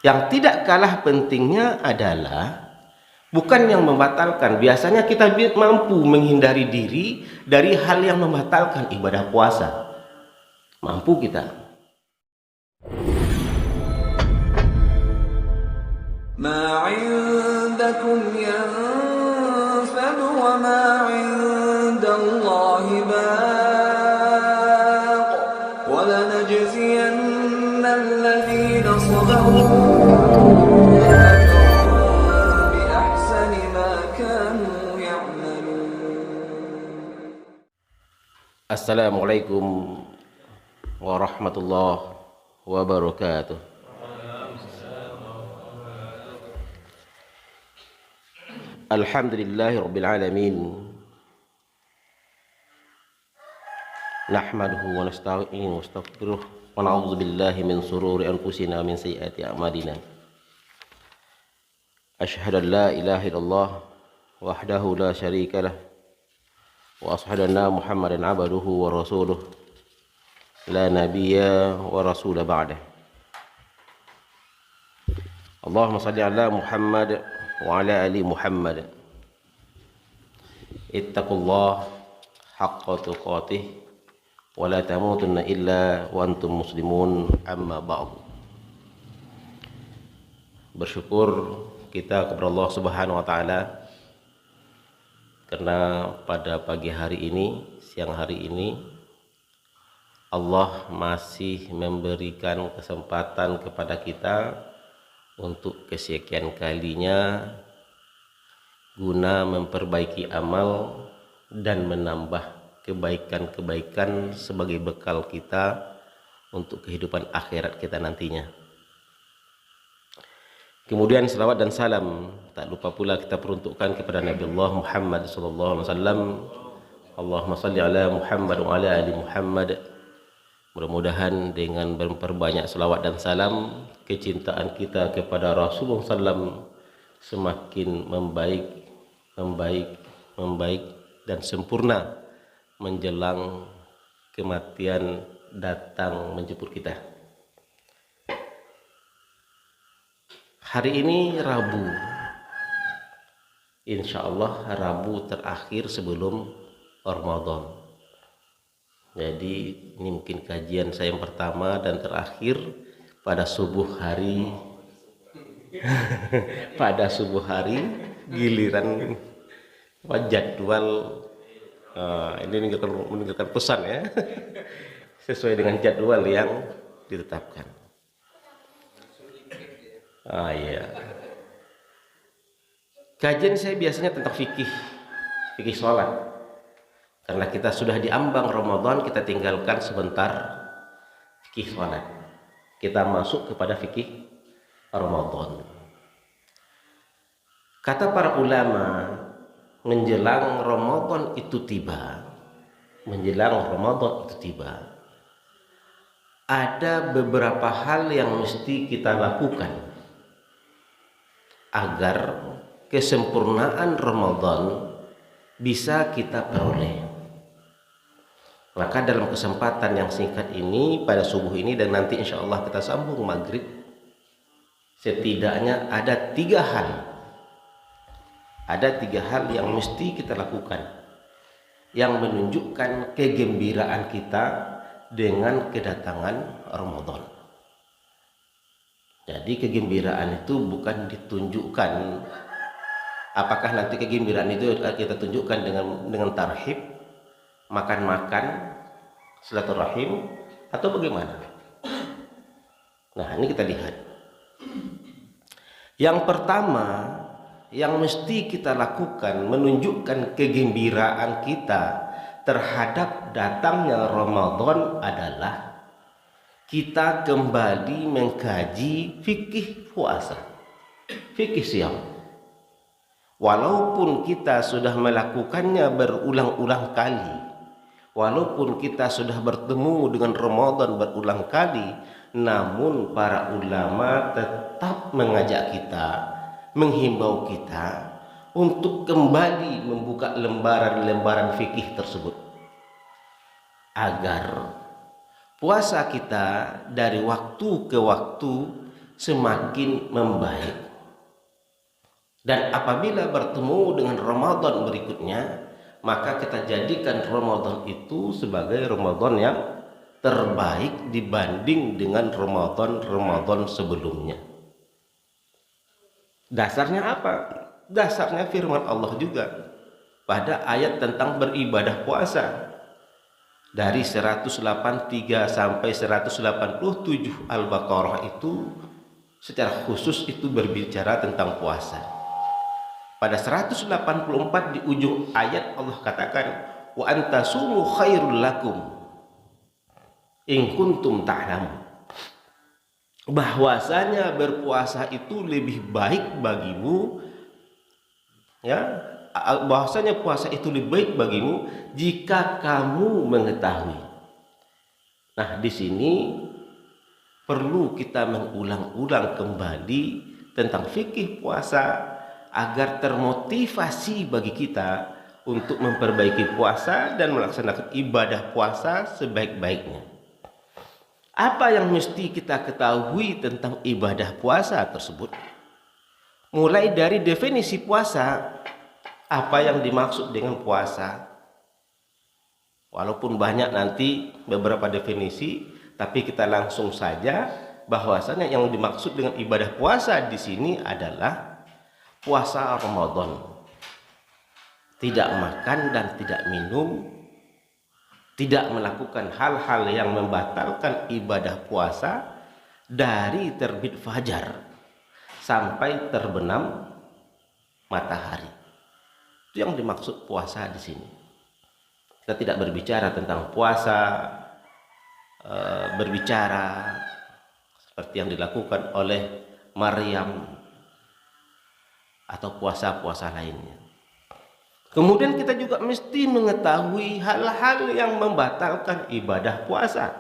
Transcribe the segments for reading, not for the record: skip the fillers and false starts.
Yang tidak kalah pentingnya adalah bukan yang membatalkan. Biasanya kita mampu menghindari diri dari hal yang membatalkan ibadah puasa. Mampu kita. Ma 'indakum yanfad wa ma 'indallahi baq wa lanajziyanna alladhina sabaru bi ahsani ma kanu ya'malun. Assalamualaikum warahmatullahi wabarakatuh. Alhamdulillahi rabbil alamin. Nahmaduhu wa nasta'inuhu wa nastaghfiruh wa na'udzu billahi min sururi anfusina min sayyiati a'malina. Asyhadu an la ilaha illallah wahdahu la syarika lah wa asyhadu anna Muhammadan 'abduhu wa rasuluh la nabiyya wa rasula ba'dah. Allahumma shalli ala Muhammad wa ala ali Muhammad. Ittaqullah haqqa tuqatih wa la tamutunna illa wa antum muslimun, amma ba'du. Bersyukur kita kepada Allah Subhanahu wa taala karena pada pagi hari ini, siang hari ini, Allah masih memberikan kesempatan kepada kita untuk kesekian kalinya guna memperbaiki amal dan menambah kebaikan-kebaikan sebagai bekal kita untuk kehidupan akhirat kita nantinya. Kemudian selawat dan salam tak lupa pula kita peruntukkan kepada Nabi Allah Muhammad sallallahu alaihi wasallam. Allahumma shalli ala Muhammad wa ala ali Muhammad. Mudah-mudahan dengan memperbanyak selawat dan salam, kecintaan kita kepada Rasulullah SAW semakin membaik dan sempurna menjelang kematian datang menjemput kita. Hari ini Rabu, insya Allah Rabu terakhir sebelum Ramadan. Jadi ini mungkin kajian saya yang pertama dan terakhir pada subuh hari pada subuh hari giliran jadwal ini meninggalkan pesan ya sesuai dengan jadwal yang ditetapkan. Iya. Kajian saya biasanya tentang fikih sholat. Karena kita sudah diambang Ramadan, kita tinggalkan sebentar fikih salat. Kita masuk kepada fikih Ramadan. Kata para ulama, menjelang Ramadan itu tiba, ada beberapa hal yang mesti kita lakukan agar kesempurnaan Ramadan bisa kita peroleh. Maka dalam kesempatan yang singkat ini pada subuh ini dan nanti insya Allah kita sambung maghrib, setidaknya ada tiga hal yang mesti kita lakukan yang menunjukkan kegembiraan kita dengan kedatangan Ramadan. Jadi kegembiraan itu bukan ditunjukkan, apakah nanti kegembiraan itu kita tunjukkan dengan tarhib, makan-makan, silaturahim, atau bagaimana? Nah, ini kita lihat. Yang pertama yang mesti kita lakukan menunjukkan kegembiraan kita terhadap datangnya Ramadan adalah kita kembali mengkaji fikih puasa, fikih siam. Walaupun kita sudah melakukannya berulang-ulang kali, walaupun kita sudah bertemu dengan Ramadan berulang kali, namun para ulama tetap mengajak kita, menghimbau kita untuk kembali membuka lembaran-lembaran fikih tersebut agar puasa kita dari waktu ke waktu semakin membaik. Dan apabila bertemu dengan Ramadan berikutnya, maka kita jadikan Ramadan itu sebagai Ramadan yang terbaik dibanding dengan Ramadan sebelumnya. Dasarnya apa? Dasarnya firman Allah juga pada ayat tentang beribadah puasa. Dari 183 sampai 187 Al-Baqarah itu secara khusus itu berbicara tentang puasa. Pada 184 di ujung ayat Allah katakan, wa antasumu khairul lakum in kuntum ta'lamun. Bahwasanya berpuasa itu lebih baik bagimu, ya, bahwasanya puasa itu lebih baik bagimu jika kamu mengetahui. Nah, di sini perlu kita mengulang-ulang kembali tentang fikih puasa agar termotivasi bagi kita untuk memperbaiki puasa dan melaksanakan ibadah puasa sebaik-baiknya. Apa yang mesti kita ketahui tentang ibadah puasa tersebut? Mulai dari definisi puasa, apa yang dimaksud dengan puasa? Walaupun banyak nanti beberapa definisi, tapi kita langsung saja bahwasanya yang dimaksud dengan ibadah puasa di sini adalah puasa Ramadan. Tidak makan dan tidak minum, tidak melakukan hal-hal yang membatalkan ibadah puasa dari terbit fajar sampai terbenam matahari. Itu yang dimaksud puasa di sini. Kita tidak berbicara tentang puasa berbicara seperti yang dilakukan oleh Maryam atau puasa-puasa lainnya. Kemudian kita juga mesti mengetahui hal-hal yang membatalkan ibadah puasa.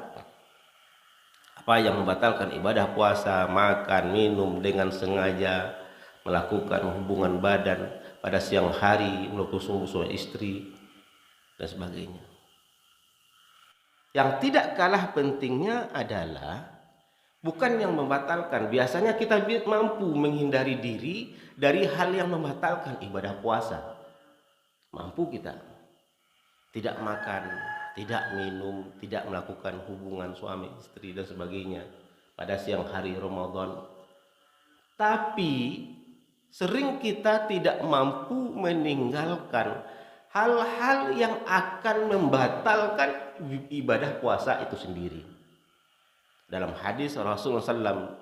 Apa yang membatalkan ibadah puasa? Makan, minum dengan sengaja, melakukan hubungan badan pada siang hari, melakukan suami istri, dan sebagainya. Yang tidak kalah pentingnya adalah bukan yang membatalkan. Biasanya kita mampu menghindari diri dari hal yang membatalkan ibadah puasa. Mampu kita tidak makan, tidak minum, tidak melakukan hubungan suami istri dan sebagainya pada siang hari Ramadan. Tapi sering kita tidak mampu meninggalkan hal-hal yang akan membatalkan ibadah puasa itu sendiri. Dalam hadis Rasulullah SAW,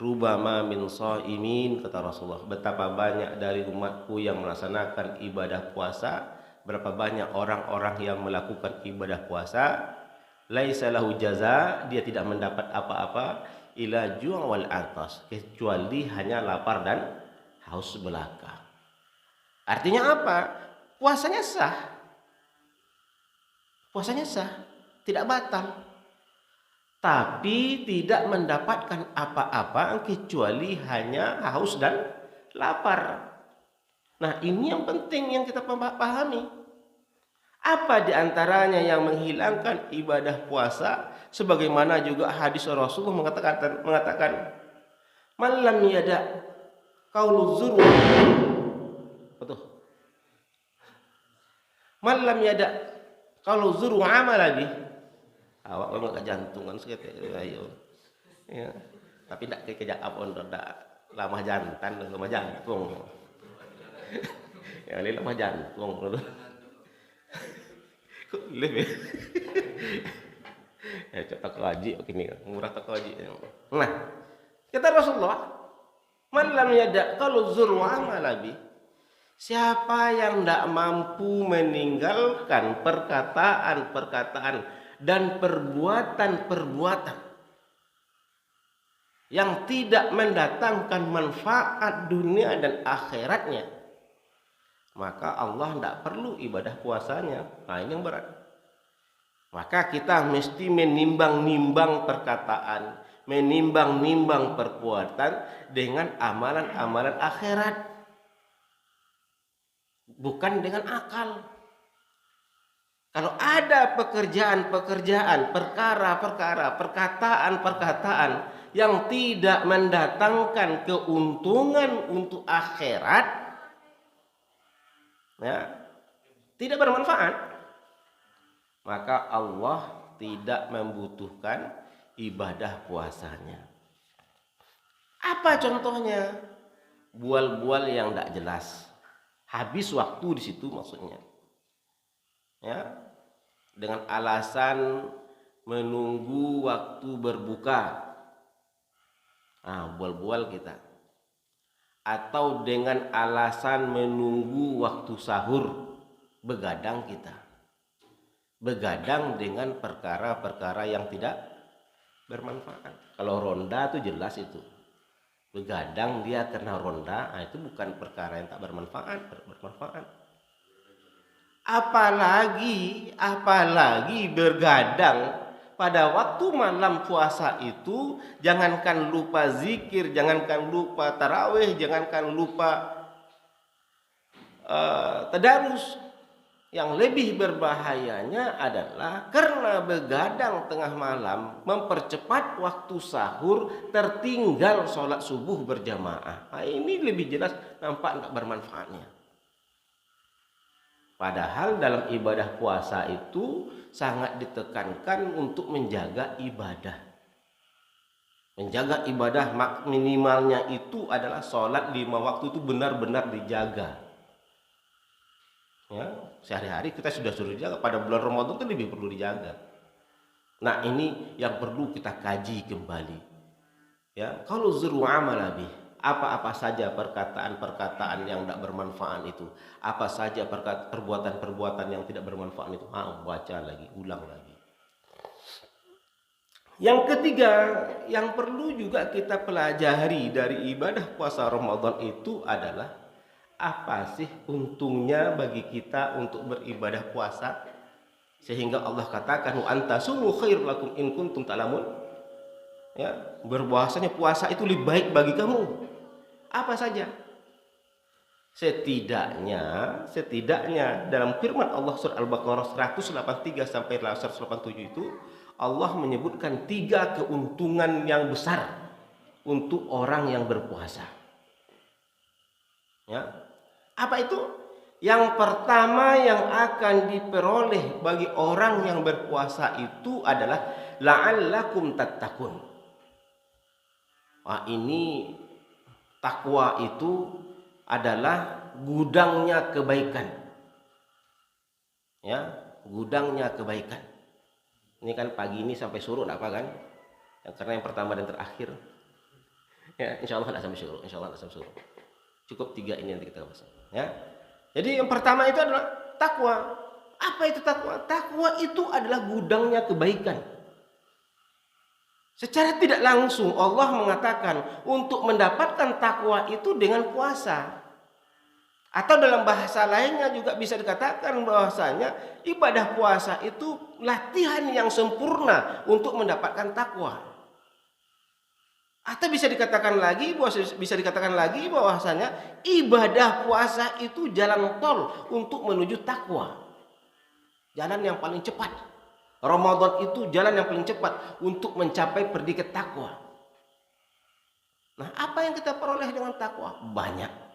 rubama min shaimin, kata Rasulullah, betapa banyak dari umatku yang melaksanakan ibadah puasa, berapa banyak orang-orang yang melakukan ibadah puasa, laisa lahu jaza, dia tidak mendapat apa-apa, ila ju' wal atas, kecuali hanya lapar dan haus belaka. Artinya apa? Puasanya sah. Puasanya sah, tidak batal. Tapi tidak mendapatkan apa-apa kecuali hanya haus dan lapar. Nah, ini yang penting yang kita pahami. Apa di antaranya yang menghilangkan ibadah puasa? Sebagaimana juga hadis Rasulullah mengatakan man lam yada qaulu zur, betul. Man lam yada qaulu zur wa amala bih. Awak memang gak jantungan sekali, ayo. Ya. Tapi tidak kejak apa ndak lama jantan, lama jantung. Ya ini lama jantung dulu. Kok lebih? Ya cetak kaji begini, murah tak kaji. Nah, kata Rasulullah, man lam yada qalu zur wa amala bi. Siapa yang tidak mampu meninggalkan perkataan-perkataan dan perbuatan-perbuatan yang tidak mendatangkan manfaat dunia dan akhiratnya, maka Allah tidak perlu ibadah puasanya. Nah, ini yang berat. Maka kita mesti menimbang-nimbang perkataan, menimbang-nimbang perbuatan dengan amalan-amalan akhirat, bukan dengan akal. Kalau ada pekerjaan-pekerjaan, perkara-perkara, perkataan-perkataan yang tidak mendatangkan keuntungan untuk akhirat, ya, tidak bermanfaat, maka Allah tidak membutuhkan ibadah puasanya. Apa contohnya? Bual-bual yang tidak jelas, habis waktu di situ maksudnya, ya, dengan alasan menunggu waktu berbuka. Bual-bual kita. Atau dengan alasan menunggu waktu sahur, begadang kita. Begadang dengan perkara-perkara yang tidak bermanfaat. Kalau ronda itu jelas itu. Begadang dia karena ronda, itu bukan perkara yang tak bermanfaat. Apalagi bergadang pada waktu malam puasa itu, jangankan lupa zikir, jangankan lupa tarawih, jangankan lupa tadarus. Yang lebih berbahayanya adalah karena begadang tengah malam, mempercepat waktu sahur, tertinggal sholat subuh berjamaah. Ini lebih jelas nampak tak bermanfaatnya. Padahal dalam ibadah puasa itu sangat ditekankan untuk menjaga ibadah. Menjaga ibadah minimalnya itu adalah sholat 5 waktu itu benar-benar dijaga. Ya, sehari-hari kita sudah suruh dijaga, pada bulan Ramadan itu lebih perlu dijaga. Nah, ini yang perlu kita kaji kembali. Ya, kalau zuru amalabi, apa-apa saja perkataan-perkataan yang tidak bermanfaat itu, apa saja perbuatan-perbuatan yang tidak bermanfaat itu, baca lagi, ulang lagi. Yang ketiga, yang perlu juga kita pelajari dari ibadah puasa Ramadan itu adalah apa sih untungnya bagi kita untuk beribadah puasa, sehingga Allah katakan wa antasumu khairul lakum in kuntum ta'lamun. Ya, berbahasanya puasa itu lebih baik bagi kamu. Apa saja? Setidaknya dalam firman Allah surah Al-Baqarah 183 sampai 187 itu Allah menyebutkan 3 keuntungan yang besar untuk orang yang berpuasa. Ya. Apa itu? Yang pertama yang akan diperoleh bagi orang yang berpuasa itu adalah la'allakum tattaqun. Ini takwa itu adalah gudangnya kebaikan. Ya, gudangnya kebaikan. Ini kan pagi ini sampai suruh apa kan? Karena yang pertama dan terakhir. Ya, insyaallah tidak sampai suruh. Cukup 3 ini nanti kita bahas. Ya. Jadi yang pertama itu adalah takwa. Apa itu takwa? Takwa itu adalah gudangnya kebaikan. Secara tidak langsung Allah mengatakan untuk mendapatkan takwa itu dengan puasa. Atau dalam bahasa lainnya juga bisa dikatakan bahwasanya ibadah puasa itu latihan yang sempurna untuk mendapatkan takwa. Atau bisa dikatakan lagi bahwasanya ibadah puasa itu jalan tol untuk menuju takwa. Jalan yang paling cepat. Ramadan itu jalan yang paling cepat untuk mencapai predikat takwa. Nah, apa yang kita peroleh dengan takwa? Banyak.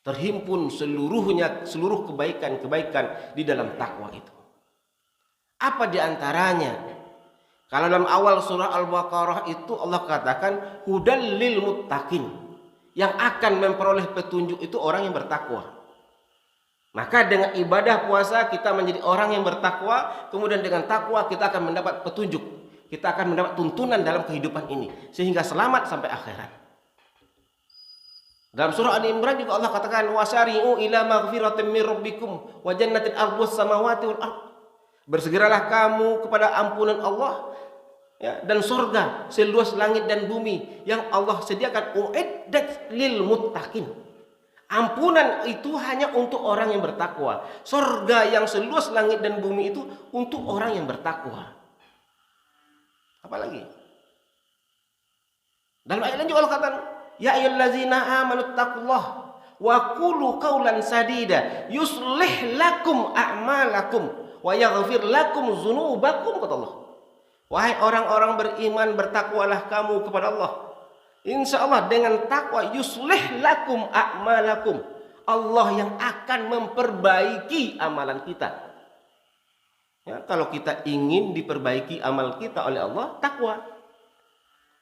Terhimpun seluruh kebaikan-kebaikan di dalam takwa itu. Apa di antaranya? Kalau dalam awal surah Al-Baqarah itu Allah katakan hudal lil muttaqin. Yang akan memperoleh petunjuk itu orang yang bertakwa. Maka dengan ibadah puasa kita menjadi orang yang bertakwa, kemudian dengan takwa kita akan mendapat petunjuk. Kita akan mendapat tuntunan dalam kehidupan ini sehingga selamat sampai akhirat. Dalam surah Ali Imran juga Allah katakan wasari'u ila maghfiratin min rabbikum wa jannatin ardhus samawati wal ardh. Bersegeralah kamu kepada ampunan Allah, ya, dan surga seluas langit dan bumi yang Allah sediakan uiddat lil muttaqin. Ampunan itu hanya untuk orang yang bertakwa. Surga yang seluas langit dan bumi itu untuk orang yang bertakwa. Apalagi? Dalam ayat lain juga Allah katakan, ya ayyuhallazina amanu taqullaha wa qulu qawlan sadida yuslih lakum a'malakum wa yaghfir lakum dzunubakum, kata Allah. Wahai orang-orang beriman, bertakwalah kamu kepada Allah. Insya Allah dengan takwa yuslih lakum a'malakum. Allah yang akan memperbaiki amalan kita. Ya, kalau kita ingin diperbaiki amal kita oleh Allah, takwa.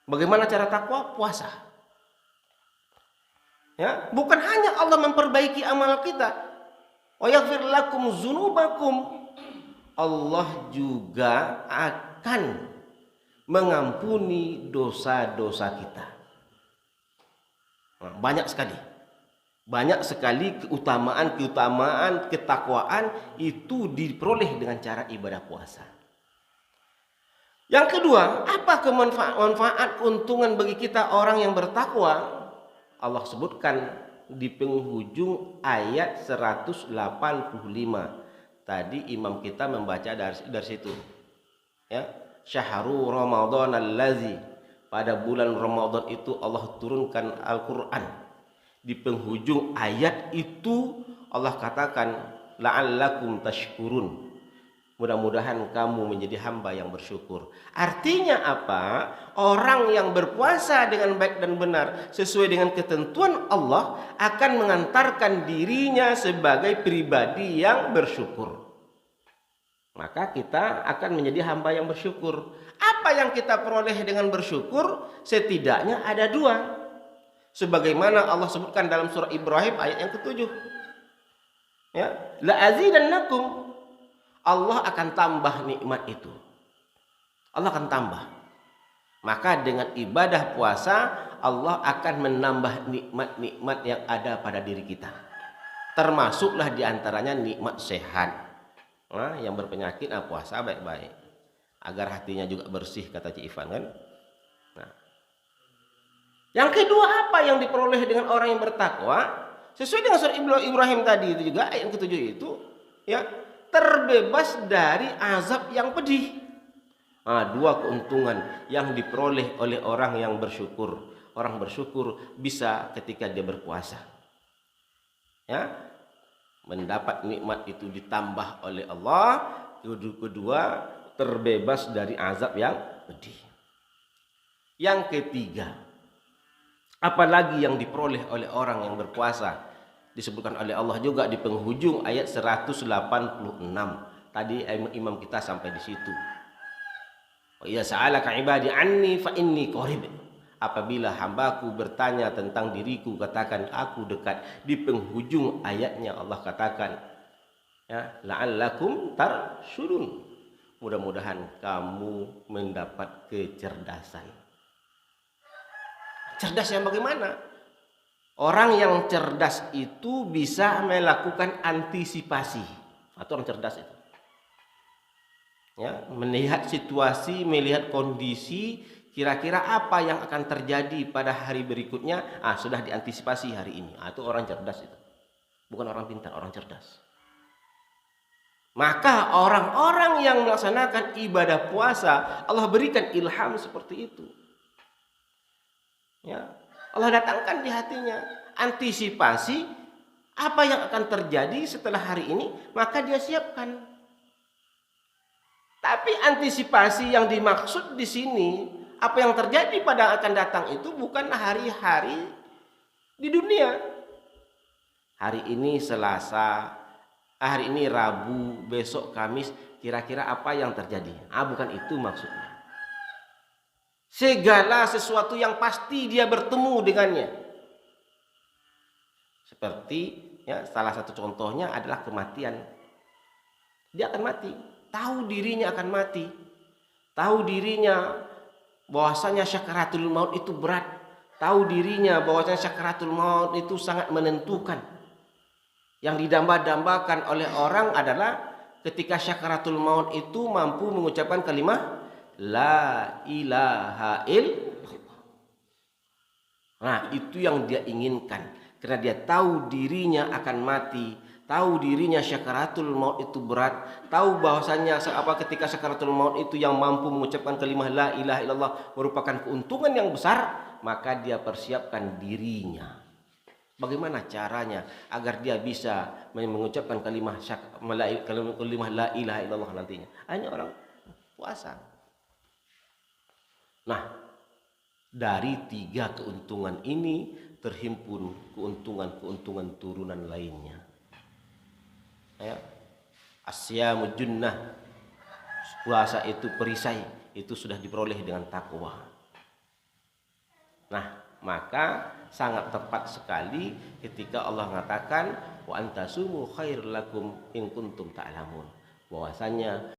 Bagaimana cara takwa? Puasa. Ya, bukan hanya Allah memperbaiki amal kita. Wa yaghfir lakum dzunubakum. Allah juga akan mengampuni dosa-dosa kita. Nah, banyak sekali keutamaan ketakwaan itu diperoleh dengan cara ibadah puasa. Yang kedua, apa manfaat keuntungan bagi kita orang yang bertakwa? Allah sebutkan di penghujung ayat 185. Tadi imam kita membaca dari situ. Ya, syahrul Ramadan allazi, pada bulan Ramadan itu Allah turunkan Al-Qur'an. Di penghujung ayat itu Allah katakan la'allakum tashkurun. Mudah-mudahan kamu menjadi hamba yang bersyukur. Artinya apa? Orang yang berpuasa dengan baik dan benar sesuai dengan ketentuan Allah akan mengantarkan dirinya sebagai pribadi yang bersyukur. Maka kita akan menjadi hamba yang bersyukur. Apa yang kita peroleh dengan bersyukur? Setidaknya ada dua. Sebagaimana Allah sebutkan dalam surah Ibrahim ayat yang ke-7. Ya, la azidannakum. Allah akan tambah nikmat itu. Allah akan tambah. Maka dengan ibadah puasa Allah akan menambah nikmat-nikmat yang ada pada diri kita. Termasuklah diantaranya nikmat sehat. Nah, yang berpenyakit puasa baik-baik agar hatinya juga bersih, kata Cik Ifan kan. Nah, yang kedua, apa yang diperoleh dengan orang yang bertakwa? Sesuai dengan surah Ibrahim tadi itu juga ayat ke-7 itu, ya, terbebas dari azab yang pedih. Dua keuntungan yang diperoleh oleh orang yang bersyukur. Orang bersyukur bisa ketika dia berpuasa. Ya, mendapat nikmat itu ditambah oleh Allah. Kedua, terbebas dari azab yang pedih. Yang ketiga, apalagi yang diperoleh oleh orang yang berpuasa, disebutkan oleh Allah juga di penghujung ayat 186. Tadi imam kita sampai di situ. Wa idza sa'alaka 'ibadi 'anni fa inni qarib. Apabila hambaku bertanya tentang diriku, katakan aku dekat. Di penghujung ayatnya Allah katakan, ya, la'allakum tarsyudun. Mudah-mudahan kamu mendapat kecerdasan. Cerdas yang bagaimana? Orang yang cerdas itu bisa melakukan antisipasi. Atau orang cerdas itu, ya, melihat situasi, melihat kondisi, kira-kira apa yang akan terjadi pada hari berikutnya, sudah diantisipasi hari ini. Itu orang cerdas itu. Bukan orang pintar, orang cerdas. Maka orang-orang yang melaksanakan ibadah puasa, Allah berikan ilham seperti itu. Ya, Allah datangkan di hatinya antisipasi apa yang akan terjadi setelah hari ini, maka dia siapkan. Tapi antisipasi yang dimaksud di sini, apa yang terjadi pada akan datang itu bukan hari-hari di dunia. Hari ini Selasa, hari ini Rabu, besok Kamis, kira-kira apa yang terjadi? Bukan itu maksudnya. Segala sesuatu yang pasti dia bertemu dengannya. Seperti, ya, salah satu contohnya adalah kematian. Dia akan mati, tahu dirinya akan mati, tahu dirinya bahwasanya syakaratul maut itu berat, tahu dirinya bahwasanya syakaratul maut itu sangat menentukan. Yang didamba-dambakan oleh orang adalah ketika syakaratul maut itu mampu mengucapkan kalimat la ilaha illallah. Nah, itu yang dia inginkan, karena dia tahu dirinya akan mati, tahu dirinya syakaratul maut itu berat, tahu bahwasanya ketika syakaratul maut itu yang mampu mengucapkan kalimat la ilaha illallah merupakan keuntungan yang besar, maka dia persiapkan dirinya. Bagaimana caranya agar dia bisa mengucapkan kalimat la ilaha illallah nantinya? Hanya orang puasa. Nah, dari 3 keuntungan ini terhimpun keuntungan-keuntungan turunan lainnya. Ya. Asyamu junnah, puasa itu perisai, itu sudah diperoleh dengan takwa. Nah, maka sangat tepat sekali ketika Allah mengatakan wa antasumu khairul lakum in kuntum ta'lamun, bahwasanya